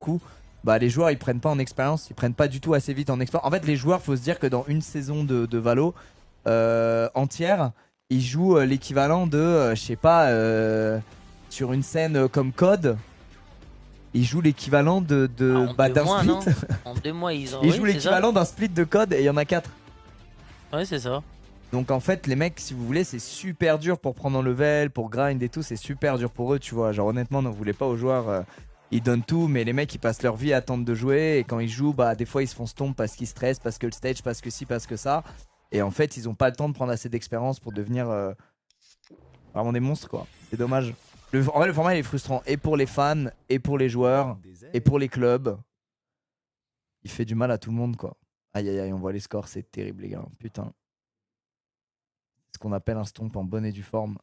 coup, bah les joueurs ils prennent pas en expérience, ils prennent pas du tout assez vite en expérience. En fait, les joueurs, faut se dire que dans une saison de Valo entière, ils jouent l'équivalent de, je sais pas, sur une scène comme COD, ils jouent l'équivalent En deux d'un mois, split. non? En 2 mois, ils ont. Ils Oui, jouent c'est ça. l'équivalent d'un split de COD et il y en a 4. Ouais, c'est ça. Donc en fait, les mecs, si vous voulez, c'est super dur pour prendre en level, pour grind et tout, c'est super dur pour eux, tu vois. Genre honnêtement, n'en voulez pas aux joueurs, ils donnent tout, mais les mecs, ils passent leur vie à attendre de jouer, et quand ils jouent, bah des fois, ils se font stomp parce qu'ils stressent, parce que le stage, parce que ci, parce que ça. Et en fait, ils ont pas le temps de prendre assez d'expérience pour devenir vraiment des monstres, quoi. C'est dommage. En vrai, le format, il est frustrant, et pour les fans, et pour les joueurs, et pour les clubs. Il fait du mal à tout le monde, quoi. Aïe, aïe, aïe, on voit les scores, c'est terrible, les gars. Putain. Ce qu'on appelle un stomp en bonne et due forme.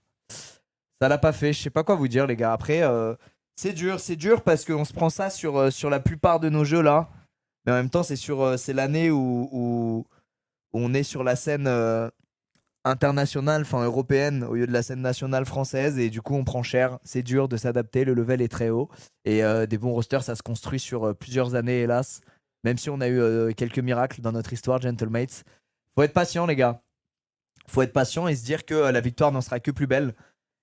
Ça l'a pas fait, je sais pas quoi vous dire les gars. Après, c'est dur parce qu'on se prend ça sur la plupart de nos jeux là. Mais en même temps, c'est l'année où on est sur la scène internationale, enfin européenne, au lieu de la scène nationale française. Et du coup, on prend cher. C'est dur de s'adapter, le level est très haut. Et des bons rosters, ça se construit sur plusieurs années, hélas. Même si on a eu quelques miracles dans notre histoire, Gentlemates. Faut être patient les gars. Faut être patient et se dire que la victoire n'en sera que plus belle.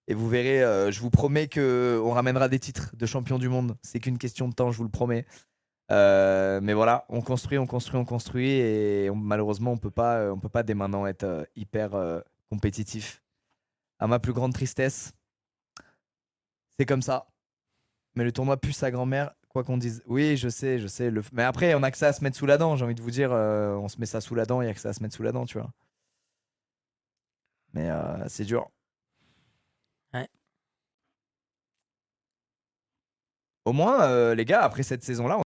Et vous verrez, je vous promets que on ramènera des titres de champion du monde. C'est qu'une question de temps, je vous le promets. Mais voilà, on construit, on construit, on construit. Et malheureusement, on peut pas dès maintenant être hyper compétitif. À ma plus grande tristesse, c'est comme ça. Mais le tournoi pue sa grand-mère, quoi qu'on dise. Oui, je sais, je sais. Mais après, on a que ça à se mettre sous la dent. J'ai envie de vous dire, on se met ça sous la dent, il y a que ça à se mettre sous la dent, tu vois. Mais c'est dur. Ouais. Au moins, les gars, après cette saison-là,